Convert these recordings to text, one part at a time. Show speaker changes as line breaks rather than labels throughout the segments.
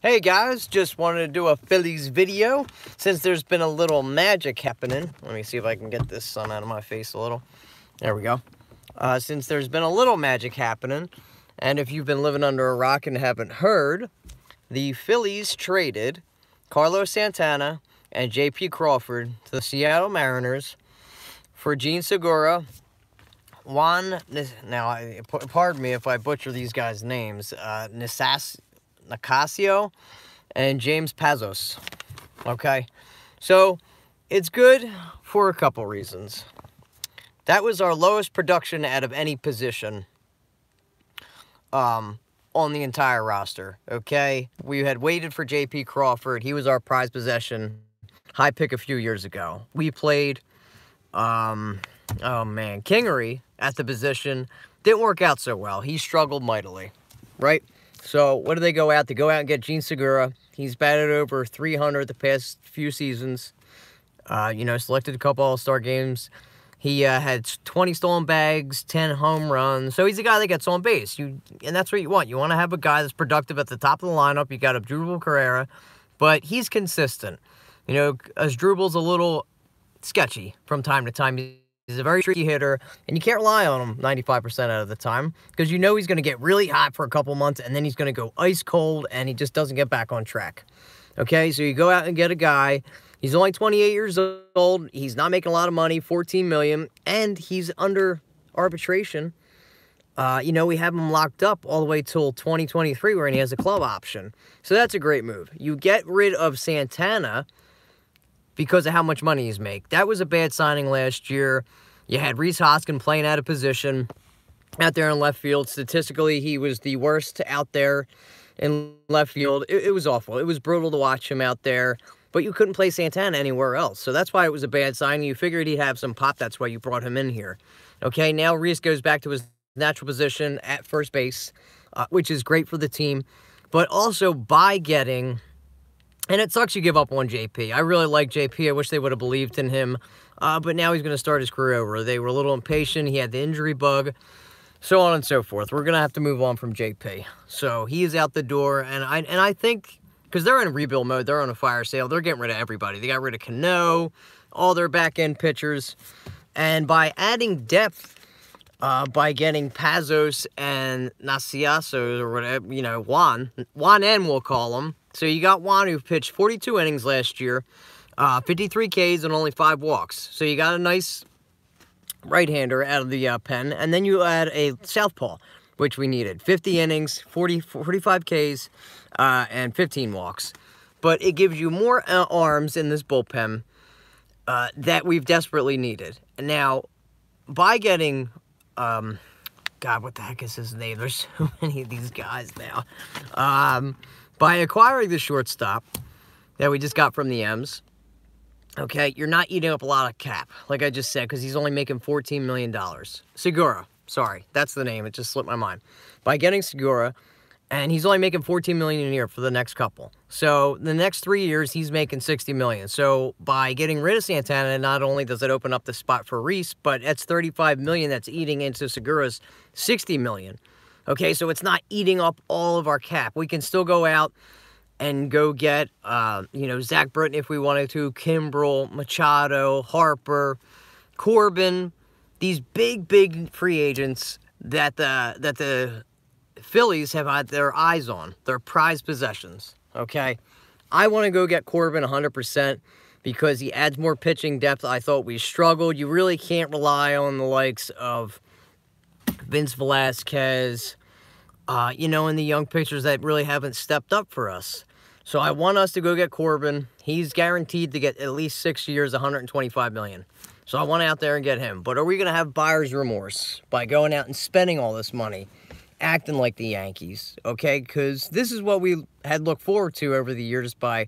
Hey guys, just wanted to do a Phillies video since there's been a little magic happening. Let me see if I can get this sun out of my face a little. There we go. Since there's been a little magic happening, and if you've been living under a rock and haven't heard, the Phillies traded Carlos Santana and J.P. Crawford to the Seattle Mariners for Jean Segura, pardon me if I butcher these guys' names, Nicasio and James Pazos. Okay, so it's good for a couple reasons. That was our lowest production out of any position on the entire roster. Okay, we had waited for J.P. Crawford. He was our prized possession, high pick a few years ago. We played Kingery at the position. Didn't work out so well. He struggled mightily, right? So what do they go out? They go out and get Jean Segura. He's batted over 300 the past few seasons. Selected a couple All-Star games. He had 20 stolen bags, 10 home runs. So he's a guy that gets on base. And that's what you want. You want to have a guy that's productive at the top of the lineup. You got Asdrubal Carrera, but he's consistent. Asdrubal's a little sketchy from time to time. He's a very tricky hitter, and you can't rely on him 95% out of the time because he's going to get really hot for a couple months, and then he's going to go ice cold, and he just doesn't get back on track. Okay, so you go out and get a guy. He's only 28 years old. He's not making a lot of money, $14 million, and he's under arbitration. We have him locked up all the way till 2023 where he has a club option. So that's a great move. You get rid of Santana because of how much money he's make. That was a bad signing last year. You had Rhys Hoskins playing out of position out there in left field. Statistically, he was the worst out there in left field. It was awful. It was brutal to watch him out there, but you couldn't play Santana anywhere else. So that's why it was a bad signing. You figured he'd have some pop. That's why you brought him in here. Okay, now Rhys goes back to his natural position at first base, which is great for the team, but also by getting... And it sucks you give up on JP. I really like JP. I wish they would have believed in him. But now he's going to start his career over. They were a little impatient. He had the injury bug, so on and so forth. We're going to have to move on from JP. So he is out the door. And I think, because they're in rebuild mode, they're on a fire sale. They're getting rid of everybody. They got rid of Cano, all their back-end pitchers. And by adding depth, by getting Pazos and Nasiasos, or whatever, Juan N, we'll call him. So you got Juan, who pitched 42 innings last year, 53 Ks and only 5 walks. So you got a nice right-hander out of the pen. And then you add a southpaw, which we needed. 50 innings, 45 Ks, and 15 walks. But it gives you more arms in this bullpen that we've desperately needed. And now, by getting... God, what the heck is his name? There's so many of these guys now. By acquiring the shortstop that we just got from the M's, okay, you're not eating up a lot of cap, like I just said, because he's only making $14 million. Segura, sorry, that's the name. It just slipped my mind. By getting Segura, and he's only making $14 million a year for the next couple. So the next 3 years, he's making $60 million. So by getting rid of Santana, not only does it open up the spot for Rhys, but that's $35 million that's eating into Segura's $60 million. Okay, so it's not eating up all of our cap. We can still go out and go get, Zach Britton if we wanted to, Kimbrel, Machado, Harper, Corbin, these big free agents that the Phillies have had their eyes on, their prized possessions, okay? I want to go get Corbin 100% because he adds more pitching depth. I thought we struggled. You really can't rely on the likes of Vince Velasquez, and the young pitchers that really haven't stepped up for us. So I want us to go get Corbin. He's guaranteed to get at least 6 years, $125 million. So I want to out there and get him. But are we going to have buyer's remorse by going out and spending all this money, acting like the Yankees, okay? Because this is what we had looked forward to over the years by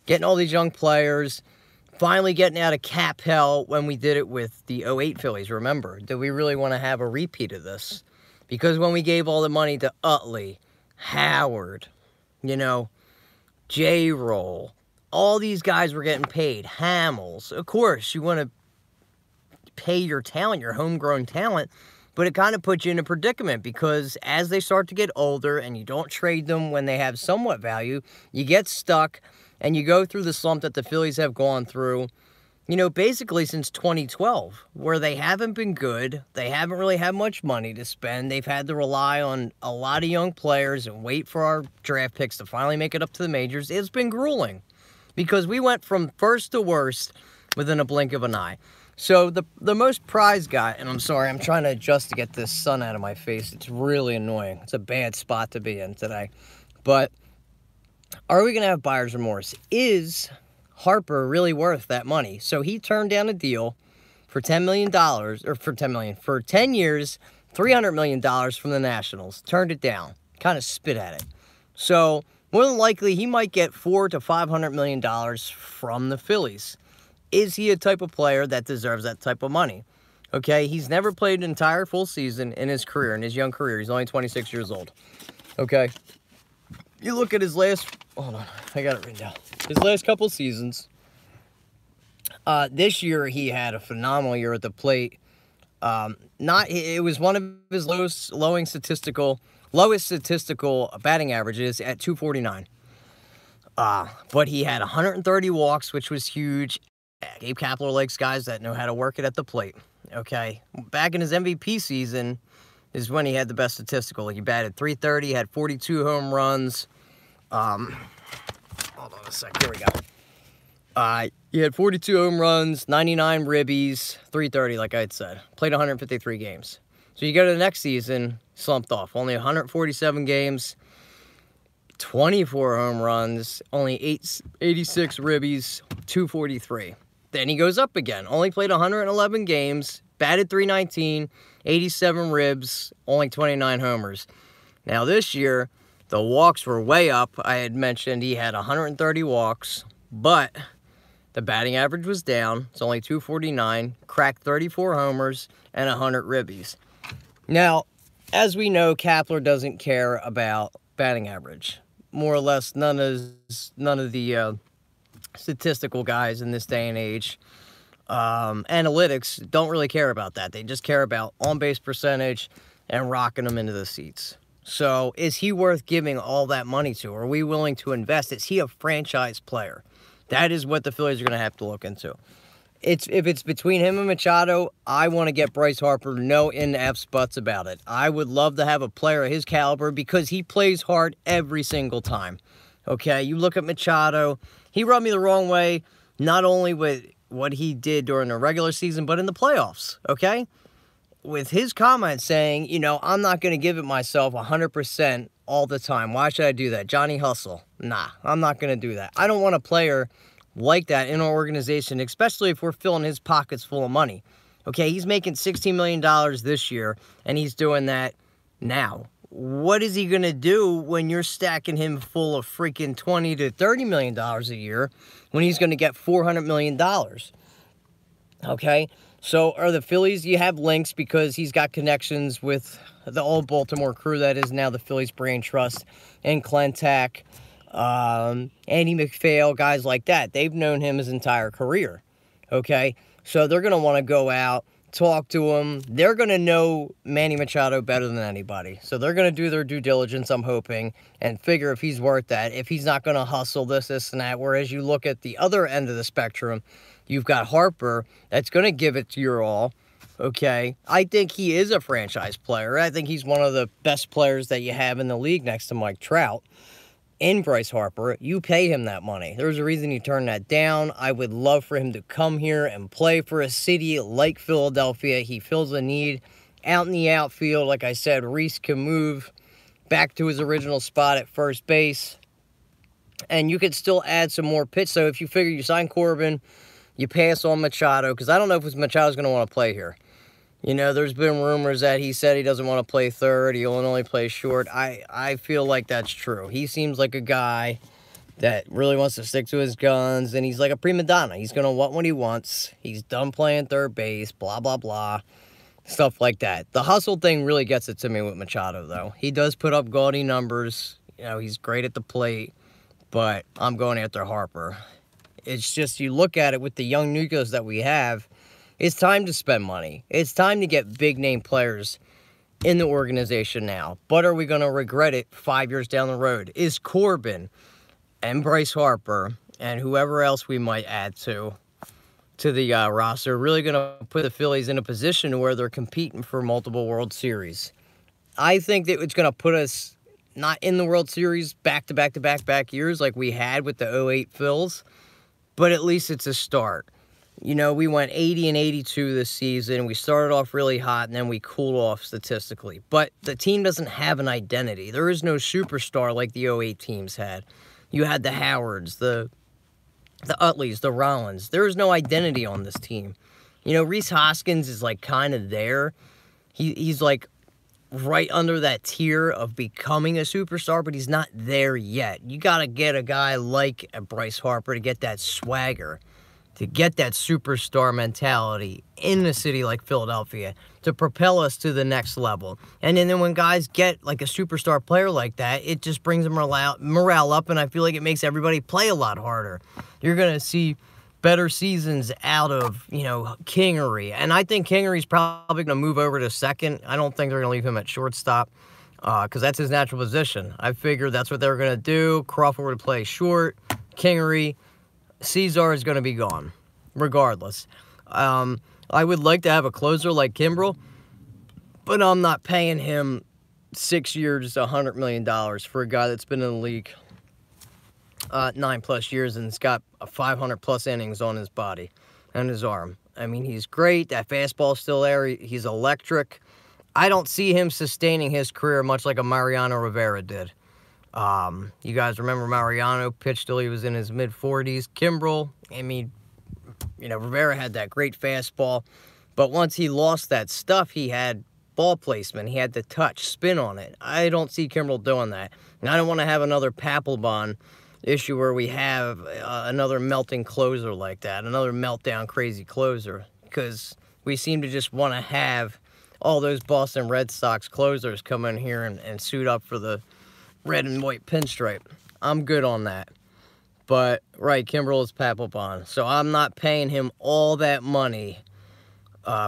getting all these young players, finally getting out of cap hell when we did it with the '08 Phillies, remember? Do we really want to have a repeat of this? Because when we gave all the money to Utley, Howard, J-Roll, all these guys were getting paid. Hamels. Of course, you want to pay your talent, your homegrown talent, but it kind of puts you in a predicament because as they start to get older and you don't trade them when they have somewhat value, you get stuck and you go through the slump that the Phillies have gone through, you know, basically since 2012, where they haven't been good. They haven't really had much money to spend. They've had to rely on a lot of young players and wait for our draft picks to finally make it up to the majors. It's been grueling because we went from first to worst within a blink of an eye. So the most prized guy, and I'm sorry, I'm trying to adjust to get this sun out of my face. It's really annoying. It's a bad spot to be in today. But are we going to have buyer's remorse? Is Harper really worth that money? So he turned down a deal for $10 million, or for $10 million, for 10 years, $300 million from the Nationals. Turned it down. Kind of spit at it. So more than likely, he might get $400 to $500 million from the Phillies. Is he a type of player that deserves that type of money? Okay, he's never played an entire full season in his career, in his young career. He's only 26 years old. Okay, you look at his last, hold on, I got it written down. His last couple seasons. This year, he had a phenomenal year at the plate. It was one of his lowest statistical batting averages at 249. But he had 130 walks, which was huge. Gabe Kapler likes guys that know how to work it at the plate. Okay, back in his MVP season is when he had the best statistical. He batted .330, had 42 home runs. Hold on a sec. Here we go. He had 42 home runs, 99 ribbies, .330, like I had said. Played 153 games. So you go to the next season, slumped off. Only 147 games, 24 home runs, only 86 ribbies, 243. Then he goes up again. Only played 111 games, batted .319, 87 ribs, only 29 homers. Now this year, the walks were way up. I had mentioned he had 130 walks, but the batting average was down. It's only 249, cracked 34 homers, and 100 ribbies. Now, as we know, Kapler doesn't care about batting average. More or less, none of the statistical guys in this day and age, analytics, don't really care about that. They just care about on-base percentage and rocking them into the seats. So is he worth giving all that money to? Are we willing to invest? Is he a franchise player? That is what the Phillies are going to have to look into. If it's between him and Machado, I want to get Bryce Harper. No ifs, buts about it. I would love to have a player of his caliber because he plays hard every single time. Okay, you look at Machado, he rubbed me the wrong way, not only with what he did during the regular season, but in the playoffs, okay? With his comments saying, you know, I'm not going to give it myself 100% all the time. Why should I do that? Johnny Hustle. Nah, I'm not going to do that. I don't want a player like that in our organization, especially if we're filling his pockets full of money. Okay, he's making $16 million this year, and he's doing that now. What is he going to do when you're stacking him full of freaking $20 to $30 million a year when he's going to get $400 million? Okay, so are the Phillies, you have links because he's got connections with the old Baltimore crew that is now the Phillies Brain Trust, and Clentac, Andy McPhail, guys like that. They've known him his entire career, okay? So they're going to want to go out, talk to him. They're going to know Manny Machado better than anybody. So they're going to do their due diligence, I'm hoping, and figure if he's worth that, if he's not going to hustle this, and that. Whereas you look at the other end of the spectrum, you've got Harper that's going to give it to your all, okay? I think he is a franchise player. I think he's one of the best players that you have in the league next to Mike Trout. In Bryce Harper, you pay him that money. There's a reason you turned that down. I would love for him to come here and play for a city like Philadelphia. He fills a need out in the outfield. Like I said, Reese can move back to his original spot at first base. And you could still add some more pitch. So if you figure you sign Corbin, you pass on Machado, because I don't know if Machado's going to want to play here. You know, there's been rumors that he said he doesn't want to play third. He'll only play short. I feel like that's true. He seems like a guy that really wants to stick to his guns, and he's like a prima donna. He's going to want what he wants. He's done playing third base, blah, blah, blah, stuff like that. The hustle thing really gets it to me with Machado, though. He does put up gaudy numbers. You know, he's great at the plate, but I'm going after Harper. It's just, you look at it with the young nucleus that we have, it's time to spend money. It's time to get big-name players in the organization now. But are we going to regret it 5 years down the road? Is Corbin and Bryce Harper and whoever else we might add to the roster really going to put the Phillies in a position where they're competing for multiple World Series? I think that it's going to put us not in the World Series back-to-back years like we had with the '08 Phils, but at least it's a start. You know, we went 80 and 82 this season. We started off really hot, and then we cooled off statistically. But the team doesn't have an identity. There is no superstar like the '08 teams had. You had the Howards, the Utleys, the Rollins. There is no identity on this team. You know, Rhys Hoskins is, like, kind of there. He's, like, right under that tier of becoming a superstar, but he's not there yet. You got to get a guy like a Bryce Harper to get that swagger, to get that superstar mentality in a city like Philadelphia, to propel us to the next level. And then when guys get like a superstar player like that, it just brings morale up, and I feel like it makes everybody play a lot harder. You're going to see better seasons out of, you know, Kingery. And I think Kingery's probably going to move over to second. I don't think they're going to leave him at shortstop because that's his natural position. I figured that's what they were going to do. Crawford would play short. Kingery. Cesar is going to be gone, regardless. I would like to have a closer like Kimbrel, but I'm not paying him 6 years, $100 million for a guy that's been in the league 9+ years and has got 500+ innings on his body and his arm. I mean, he's great. That fastball's still there. He's electric. I don't see him sustaining his career much like a Mariano Rivera did. You guys remember Mariano pitched till he was in his mid-40s. Kimbrel, I mean, you know, Rivera had that great fastball, but once he lost that stuff, he had ball placement. He had the touch, spin on it. I don't see Kimbrel doing that. And I don't want to have another Papelbon issue where we have another melting closer like that, another meltdown crazy closer, because we seem to just want to have all those Boston Red Sox closers come in here and suit up for the red and white pinstripe. I'm good on that. But, right, Kimbrel is Papelbon. So I'm not paying him all that money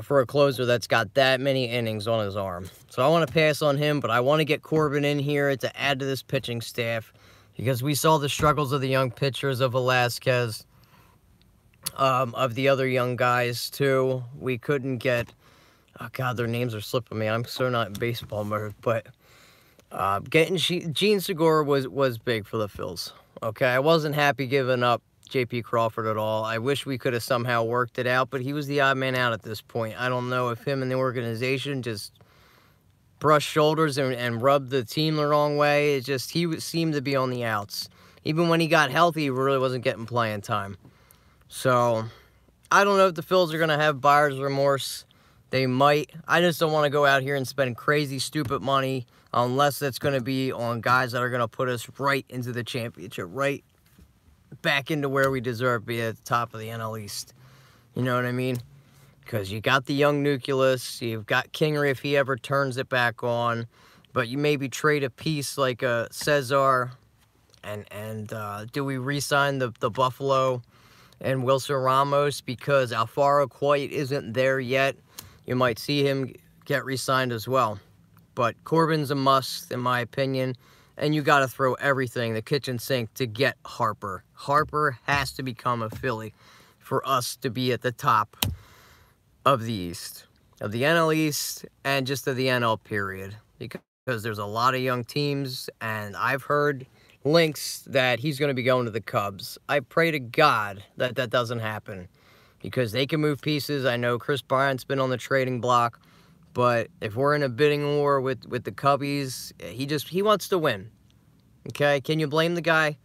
for a closer that's got that many innings on his arm. So I want to pass on him, but I want to get Corbin in here to add to this pitching staff because we saw the struggles of the young pitchers, of Velasquez, of the other young guys, too. We couldn't get... Oh, God, their names are slipping me. I'm so not in baseball mode, but... getting Gene Segura was big for the Phils. Okay, I wasn't happy giving up J.P. Crawford at all. I wish we could have somehow worked it out, but he was the odd man out at this point. I don't know if him and the organization just brushed shoulders and rubbed the team the wrong way. It just, he seemed to be on the outs. Even when he got healthy, he really wasn't getting playing time. So, I don't know if the Phils are going to have buyer's remorse. They might. I just don't want to go out here and spend crazy, stupid money unless it's going to be on guys that are going to put us right into the championship, right back into where we deserve to be at the top of the NL East. You know what I mean? Because you got the young nucleus, you've got Kingery if he ever turns it back on, but you maybe trade a piece like a Cesar, and do we re-sign the Buffalo and Wilson Ramos because Alfaro Coit isn't there yet? You might see him get re-signed as well. But Corbin's a must, in my opinion. And you got to throw everything, the kitchen sink, to get Harper. Harper has to become a Philly for us to be at the top of the East. Of the NL East and just of the NL period. Because there's a lot of young teams. And I've heard links that he's going to be going to the Cubs. I pray to God that that doesn't happen. Because they can move pieces. I know Chris Bryant's been on the trading block. But if we're in a bidding war with the Cubbies, he wants to win. Okay? Can you blame the guy?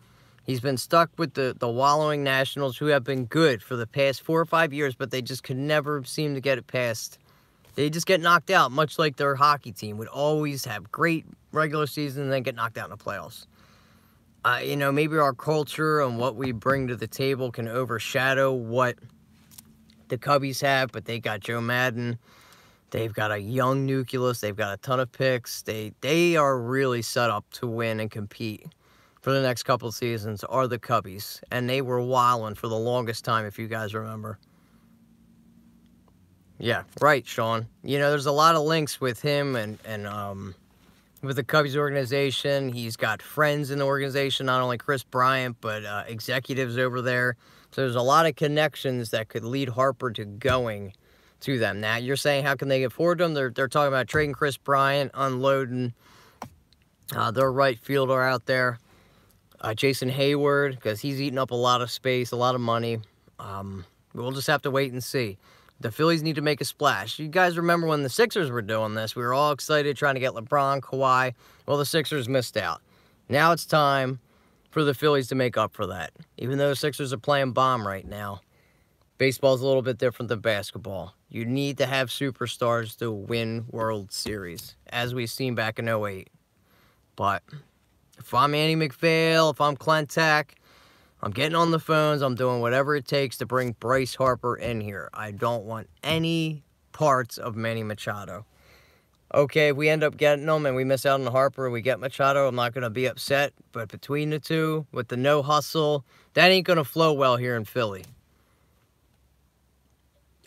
He's been stuck with the wallowing Nationals, who have been good for the past 4 or 5 years, but they just could never seem to get it past. They just get knocked out, much like their hockey team would always have great regular season and then get knocked out in the playoffs. You know, maybe our culture and what we bring to the table can overshadow what the Cubbies have, but they got Joe Madden. They've got a young nucleus. They've got a ton of picks. They are really set up to win and compete for the next couple of seasons, are the Cubbies. And they were wilding for the longest time, if you guys remember. Yeah, right, Sean. You know, there's a lot of links with him and with the Cubbies organization. He's got friends in the organization, not only Chris Bryant, but executives over there. So there's a lot of connections that could lead Harper to going to them. Now, you're saying how can they afford him? They're talking about trading Chris Bryant, unloading their right fielder out there, Jason Hayward, because he's eating up a lot of space, a lot of money. We'll just have to wait and see. The Phillies need to make a splash. You guys remember when the Sixers were doing this? We were all excited trying to get LeBron, Kawhi. Well, the Sixers missed out. Now it's time for the Phillies to make up for that. Even though the Sixers are playing bomb right now, baseball's a little bit different than basketball. You need to have superstars to win World Series, as we've seen back in 08. But if I'm Andy McPhail, if I'm Clentak, I'm getting on the phones. I'm doing whatever it takes to bring Bryce Harper in here. I don't want any parts of Manny Machado. Okay, if we end up getting him and we miss out on Harper and we get Machado, I'm not going to be upset. But between the two, with the no hustle, that ain't going to flow well here in Philly.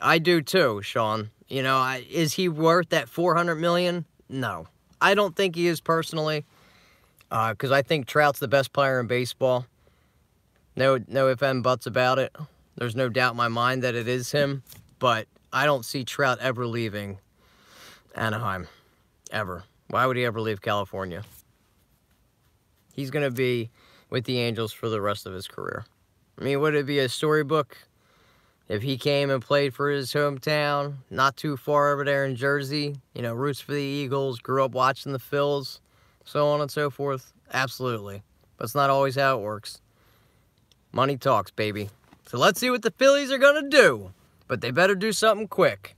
I do too, Sean. You know, is he worth that $400 million? No. I don't think he is personally, because I think Trout's the best player in baseball. No ifs and buts about it. There's no doubt in my mind that it is him, but I don't see Trout ever leaving Anaheim, ever. Why would he ever leave California? He's going to be with the Angels for the rest of his career. I mean, would it be a storybook if he came and played for his hometown, not too far over there in Jersey, you know, roots for the Eagles, grew up watching the Phils, so on and so forth? Absolutely. But it's not always how it works. Money talks, baby. So let's see what the Phillies are going to do. But they better do something quick,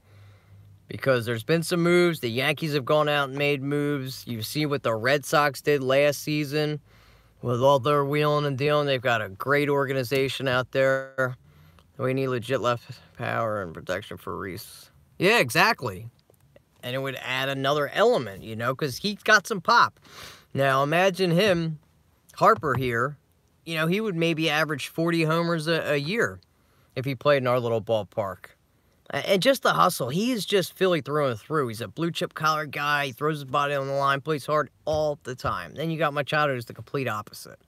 because there's been some moves. The Yankees have gone out and made moves. You see what the Red Sox did last season with all their wheeling and dealing. They've got a great organization out there. We need legit left power and protection for Reese. Yeah, exactly. And it would add another element, you know, because he's got some pop. Now, imagine him, Harper here. You know, he would maybe average 40 homers a year if he played in our little ballpark. And just the hustle. He is just Philly through and through. He's a blue-chip collar guy. He throws his body on the line, plays hard all the time. Then you got Machado, who's the complete opposite.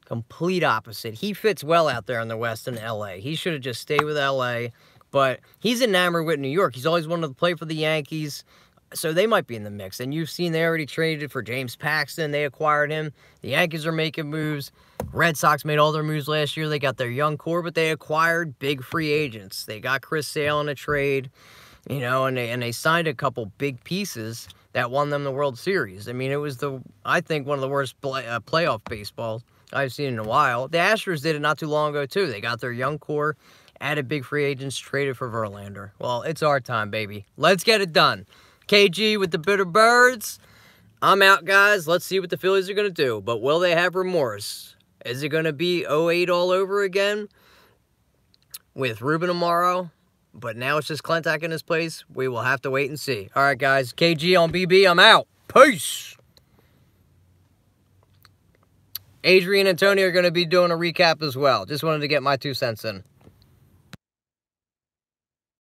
Complete opposite. He fits well out there in the West in L.A. He should have just stayed with L.A., but he's enamored with New York. He's always wanted to play for the Yankees, so they might be in the mix. And you've seen they already traded for James Paxton. They acquired him. The Yankees are making moves. Red Sox made all their moves last year. They got their young core, but they acquired big free agents. They got Chris Sale in a trade, you know, and they signed a couple big pieces that won them the World Series. I mean, it was, I think, one of the worst playoff baseballs I've seen in a while. The Astros did it not too long ago, too. They got their young core, added big free agents, traded for Verlander. Well, it's our time, baby. Let's get it done. KG with the Bitter Birds. I'm out, guys. Let's see what the Phillies are going to do. But will they have remorse? Is it going to be 08 all over again with Ruben tomorrow? But now it's just Clentak in his place. We will have to wait and see. All right, guys. KG on BB. I'm out. Peace. Adrian and Tony are going to be doing a recap as well. Just wanted to get my 2 cents in.